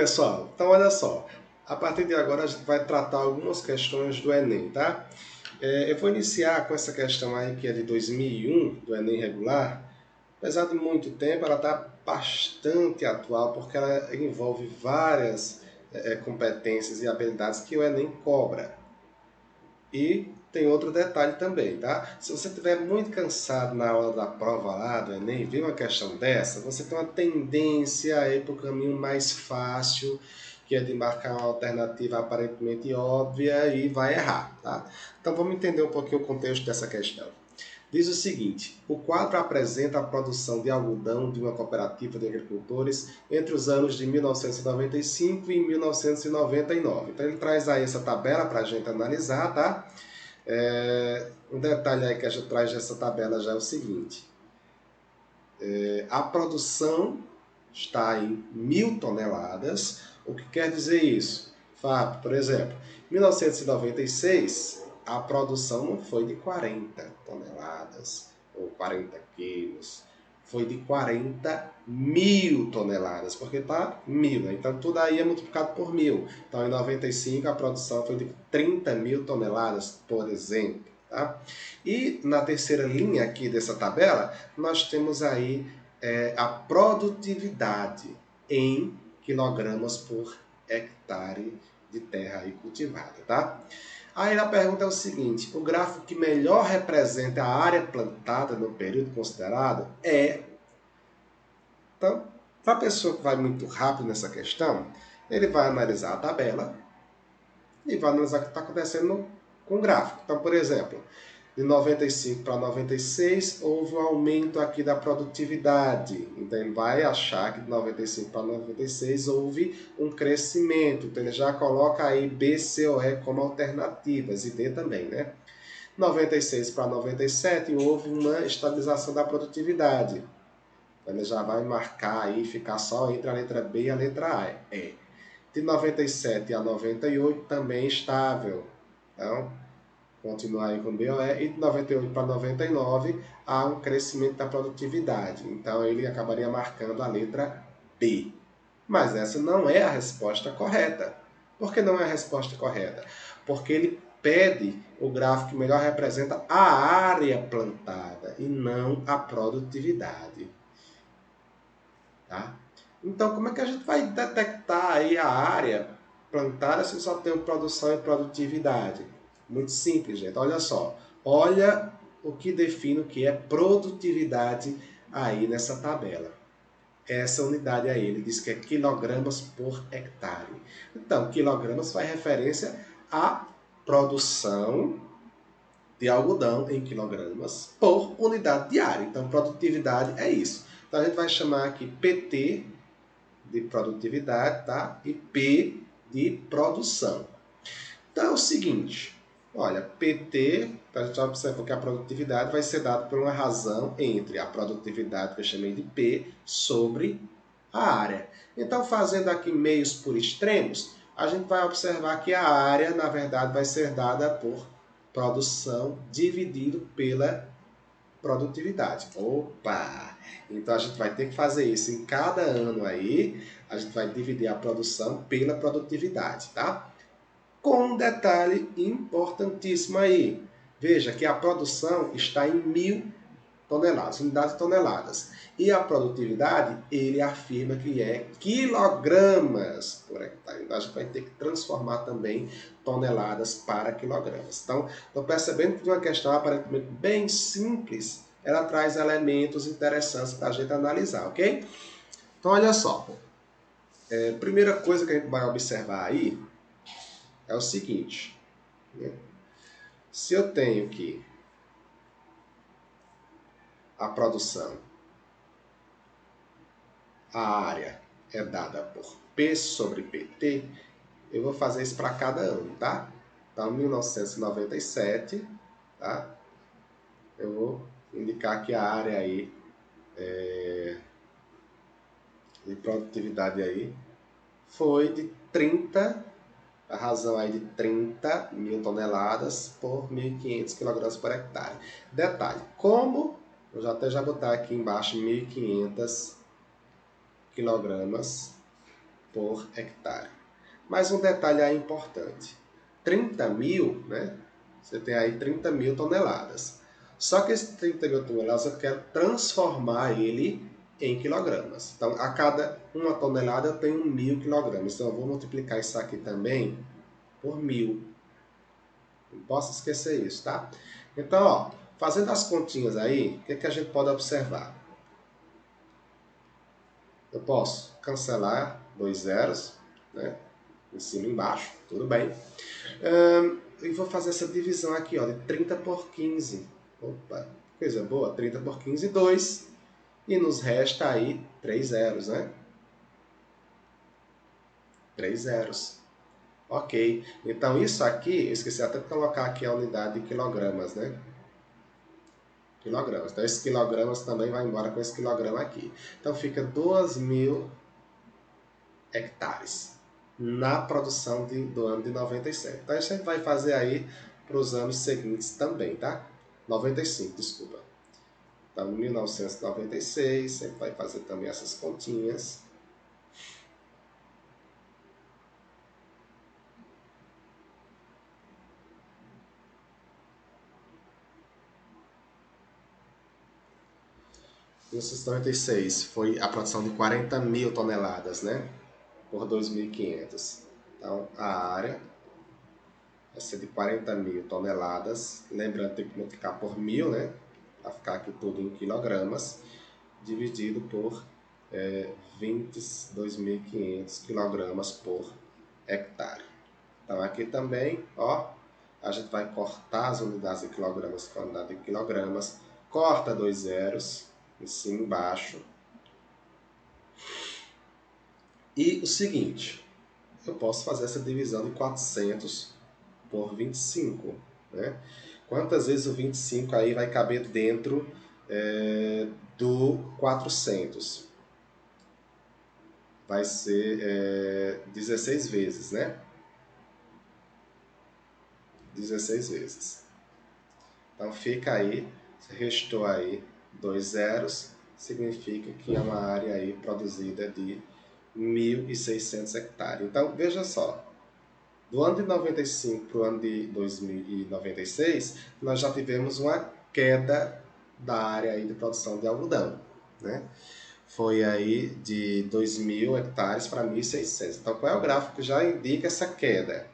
pessoal? Então, olha só. A partir de agora, a gente vai tratar algumas questões do Enem, tá? Eu vou iniciar com essa questão aí, que é de 2001, do Enem regular. Apesar de muito tempo, ela está bastante atual, porque ela envolve várias competências e habilidades que o Enem cobra. E tem outro detalhe também, tá? Se você estiver muito cansado na hora da prova lá do Enem, ver uma questão dessa, você tem uma tendência a ir para o caminho mais fácil, que é de marcar uma alternativa aparentemente óbvia e vai errar, tá? Então vamos entender um pouquinho o contexto dessa questão. Diz o seguinte: o quadro apresenta a produção de algodão de uma cooperativa de agricultores entre os anos de 1995 e 1999. Então ele traz aí essa tabela para a gente analisar, tá? Um detalhe aí que a gente traz dessa tabela já é o seguinte: a produção está em 1.000 toneladas. O que quer dizer isso? Fábio, por exemplo, em 1996, a produção não foi de 40 toneladas ou 40 quilos, foi de 40.000 toneladas, porque está 1.000, né? Então tudo aí é multiplicado por 1.000. Então em 95 a produção foi de 30.000 toneladas, por exemplo. Tá? E na terceira linha aqui dessa tabela, nós temos aí a produtividade em quilogramas por hectare de terra aí cultivada, tá? Aí a pergunta é o seguinte: o gráfico que melhor representa a área plantada no período considerado é... Então, para a pessoa que vai muito rápido nessa questão, ele vai analisar a tabela e vai analisar o que está acontecendo com o gráfico. Então, por exemplo, de 95 para 96 houve um aumento aqui da produtividade. Então ele vai achar que de 95 para 96 houve um crescimento. Então ele já coloca aí B, C ou E como alternativas e D também, né? 96 para 97 houve uma estabilização da produtividade. Então ele já vai marcar aí, ficar só entre a letra B e a letra E. De 97 a 98 também estável. Então, continuar aí com BOE, e de 98 para 99 há um crescimento da produtividade. Então ele acabaria marcando a letra B. Mas essa não é a resposta correta. Por que não é a resposta correta? Porque ele pede o gráfico que melhor representa a área plantada e não a produtividade. Tá? Então, como é que a gente vai detectar aí a área plantada se só tem produção e produtividade? Muito simples, gente. Olha só. Olha o que define o que é produtividade aí nessa tabela. Essa unidade aí, ele diz que é quilogramas por hectare. Então, quilogramas faz referência à produção de algodão em quilogramas por unidade diária. Então, produtividade é isso. Então, a gente vai chamar aqui PT de produtividade, tá? E P de produção. Então é o seguinte, olha, PT, a gente observa que a produtividade vai ser dada por uma razão entre a produtividade que eu chamei de P sobre a área. Então, fazendo aqui meios por extremos, a gente vai observar que a área, na verdade, vai ser dada por produção dividido pela produtividade. Opa! Então a gente vai ter que fazer isso em cada ano aí, a gente vai dividir a produção pela produtividade, tá? Com um detalhe importantíssimo aí. Veja que a produção está em 1.000 toneladas, unidades de toneladas. E a produtividade, ele afirma que é quilogramas por hectare. Então a gente vai ter que transformar também toneladas para quilogramas. Então, estou percebendo que de uma questão aparentemente bem simples, ela traz elementos interessantes para a gente analisar, ok? Então, olha só. Primeira coisa que a gente vai observar aí é o seguinte. Né? Se eu tenho que a produção, a área é dada por P sobre PT, eu vou fazer isso para cada ano, tá? Então, 1997, tá? Eu vou indicar que a área aí de produtividade aí foi de 30, a razão aí de 30.000 toneladas por 1.500 kg por hectare. Detalhe, como eu já botar aqui embaixo 1.500 kg por hectare. Mais um detalhe aí importante. 30 mil, né? Você tem aí 30 mil toneladas. Só que esses 30 mil toneladas eu quero transformar ele em quilogramas. Então, a cada uma tonelada eu tenho 1.000 quilogramas. Então, eu vou multiplicar isso aqui também por 1.000. Não posso esquecer isso, tá? Então, ó, fazendo as continhas aí, o que a gente pode observar? Eu posso cancelar 2 zeros, né? Em cima e embaixo, tudo bem. E vou fazer essa divisão aqui, ó, de 30 por 15. Opa, coisa boa, 30 por 15, 2. E nos resta aí 3 zeros, né? 3 zeros. Ok, então isso aqui, eu esqueci até de colocar aqui a unidade de quilogramas, né? Quilogramas. Então esse quilogramas também vai embora com esse quilograma aqui. Então fica 2.000 hectares na produção do ano de 97. Então a gente vai fazer aí para os anos seguintes também, tá? 95, desculpa. Então, 1996, sempre vai fazer também essas continhas. Em 1996 foi a produção de 40 mil toneladas, né? Por 2.500. Então, a área vai ser de 40 mil toneladas. Lembrando, tem que multiplicar por 1.000, né? Para ficar aqui tudo em quilogramas. Dividido por 22.500 quilogramas por hectare. Então, aqui também, ó, a gente vai cortar as unidades de quilogramas com a unidade de quilogramas. Corta 2 zeros, em cima e embaixo. E o seguinte, eu posso fazer essa divisão de 400 por 25, né? Quantas vezes o 25 aí vai caber dentro do 400? Vai ser 16 vezes, né? 16 vezes. Então fica aí, restou aí 2 zeros, significa que é uma área aí produzida de 1.600 hectares. Então veja só, do ano de 95 para o ano de 2096, nós já tivemos uma queda da área aí de produção de algodão, né? Foi aí de 2.000 hectares para 1.600. Então qual é o gráfico que já indica essa queda?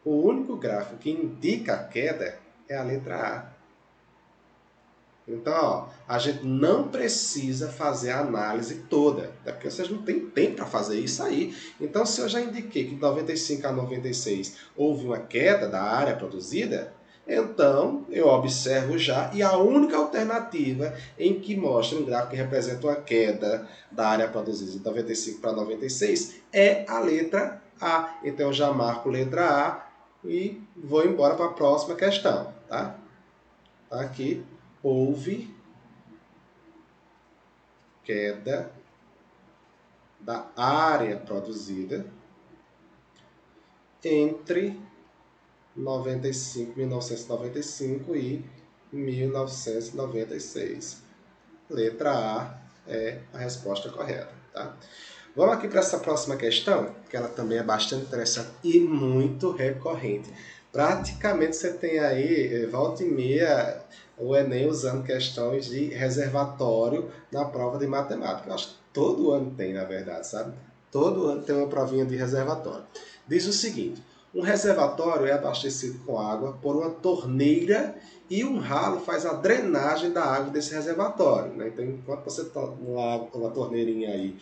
O único gráfico que indica a queda é a letra A. Então, ó, a gente não precisa fazer a análise toda, até porque vocês não têm tempo para fazer isso aí. Então, se eu já indiquei que de 95 a 96 houve uma queda da área produzida, então eu observo já, e a única alternativa em que mostra um gráfico que representa uma queda da área produzida de 95 para 96 é a letra A. Então, eu já marco letra A e vou embora para a próxima questão, tá? Tá aqui. Houve queda da área produzida entre 1995 e 1996. Letra A é a resposta correta, tá? Vamos aqui para essa próxima questão, que ela também é bastante interessante e muito recorrente. Praticamente você tem aí, volta e meia, o Enem usando questões de reservatório na prova de matemática. Eu acho que todo ano tem, na verdade, sabe? Todo ano tem uma provinha de reservatório. Diz o seguinte: um reservatório é abastecido com água por uma torneira e um ralo faz a drenagem da água desse reservatório, né? Então, enquanto você está uma torneirinha aí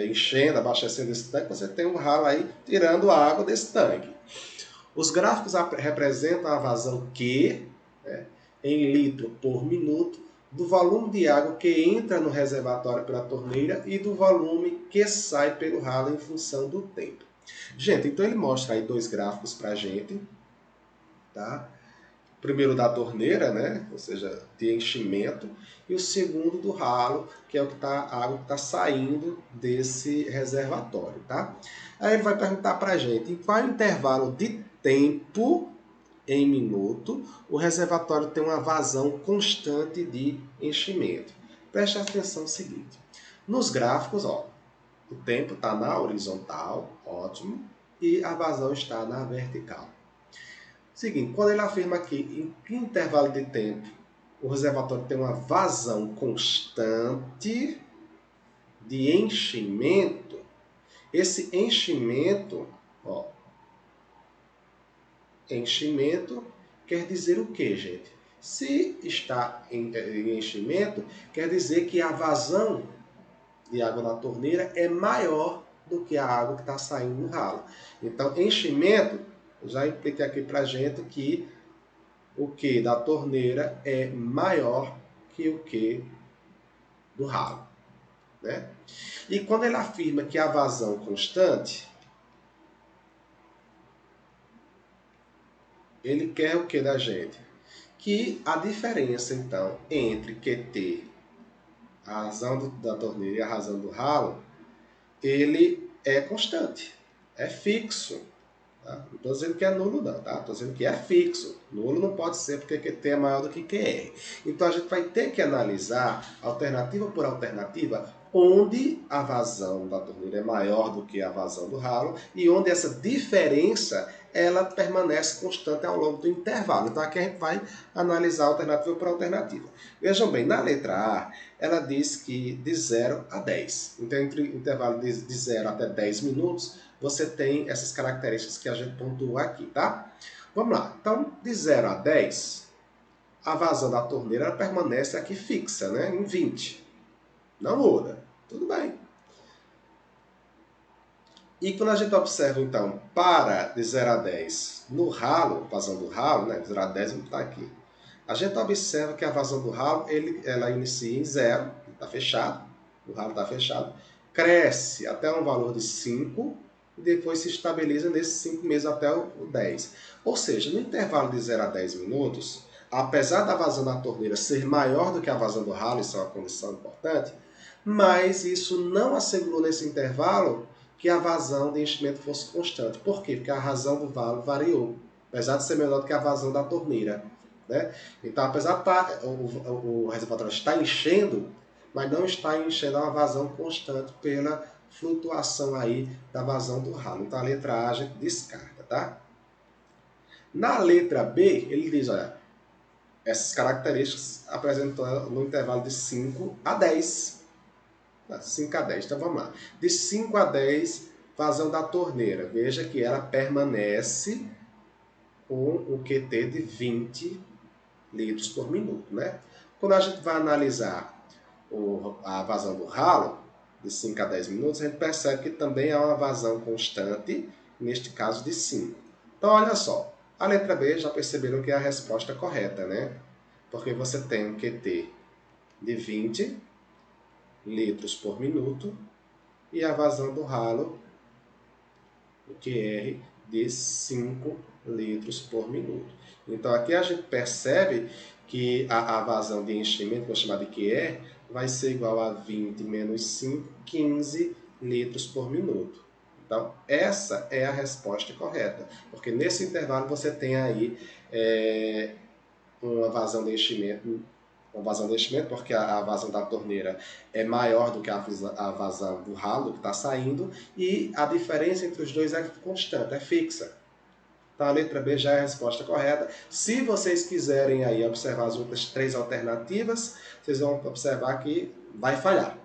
enchendo, abastecendo esse tanque, você tem um ralo aí tirando a água desse tanque. Os gráficos representam a vazão Q, né, em litro por minuto, do volume de água que entra no reservatório pela torneira e do volume que sai pelo ralo em função do tempo. Gente, então ele mostra aí dois gráficos para a gente, tá? O primeiro da torneira, né? Ou seja, de enchimento, e o segundo do ralo, que é o que tá, a água que está saindo desse reservatório, tá? Aí ele vai perguntar para a gente em qual intervalo de tempo em minuto o reservatório tem uma vazão constante de enchimento. Preste atenção no seguinte: nos gráficos, ó, O tempo está na horizontal, ótimo, e a vazão está na vertical. Seguinte, quando ele afirma aqui em que intervalo de tempo o reservatório tem uma vazão constante de enchimento, esse enchimento, ó, enchimento quer dizer o que, gente? Se está em enchimento, quer dizer que a vazão de água na torneira é maior do que a água que está saindo no ralo. Então, enchimento, já implica aqui para a gente que o que da torneira é maior que o que do ralo, né? E quando ele afirma que a vazão constante, ele quer o que da gente? Que a diferença, então, entre QT, a razão da torneira e a razão do ralo, ele é constante, é fixo. Tá? Não estou dizendo que é nulo não, tá? Estou dizendo que é fixo. Nulo não pode ser porque QT é maior do que QR. Então a gente vai ter que analisar, alternativa por alternativa, onde a vazão da torneira é maior do que a vazão do ralo e onde essa diferença ela permanece constante ao longo do intervalo. Então aqui a gente vai analisar alternativa por alternativa. Vejam bem, na letra A, ela diz que de 0 a 10. Então entre o intervalo de 0 até 10 minutos, você tem essas características que a gente pontuou aqui, tá? Vamos lá. Então, de 0 a 10, a vazão da torneira permanece aqui fixa, né? Em 20. Não muda. Tudo bem. E quando a gente observa, então, para de 0 a 10 no ralo, vazão do ralo, né? De 0 a 10 não está aqui. A gente observa que a vazão do ralo, ela inicia em 0, está fechado, o ralo está fechado, cresce até um valor de 5 e depois se estabiliza nesses 5 meses até o 10. Ou seja, no intervalo de 0 a 10 minutos, apesar da vazão da torneira ser maior do que a vazão do ralo, isso é uma condição importante, mas isso não assegurou nesse intervalo que a vazão de enchimento fosse constante. Por quê? Porque a vazão do ralo variou, apesar de ser menor do que a vazão da torneira. Né? Então, apesar de o reservatório estar enchendo, mas não está enchendo a uma vazão constante pela flutuação aí da vazão do ralo. Então, a letra A a gente descarta, tá? Na letra B, ele diz, olha, essas características apresentam no intervalo de 5 a 10. 5 a 10, então vamos lá. De 5 a 10, vazão da torneira. Veja que ela permanece com o QT de 20 litros por minuto, né? Quando a gente vai analisar a vazão do ralo, de 5 a 10 minutos, a gente percebe que também há uma vazão constante, neste caso de 5. Então, olha só, a letra B já perceberam que é a resposta correta, né? Porque você tem um QT de 20 litros por minuto e a vazão do ralo, o QR, de 5 litros por minuto. Então, aqui a gente percebe que a vazão de enchimento, que eu vou chamar de QR, vai ser igual a 20 menos 5, 15 litros por minuto. Então, essa é a resposta correta, porque nesse intervalo você tem aí uma vazão de enchimento, porque a vazão da torneira é maior do que a vazão do ralo que está saindo, e a diferença entre os dois é constante, é fixa. Então, a letra B já é a resposta correta. Se vocês quiserem aí observar as outras 3 alternativas, vocês vão observar que vai falhar.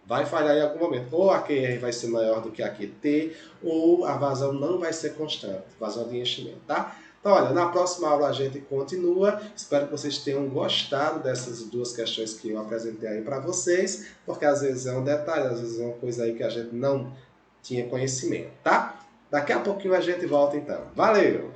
Vai falhar em algum momento. Ou a QR vai ser maior do que a QT, ou a vazão não vai ser constante, vazão de enchimento, tá? Então, olha, na próxima aula a gente continua. Espero que vocês tenham gostado dessas 2 questões que eu apresentei aí para vocês, porque às vezes é um detalhe, às vezes é uma coisa aí que a gente não tinha conhecimento, tá? Daqui a pouquinho a gente volta então. Valeu!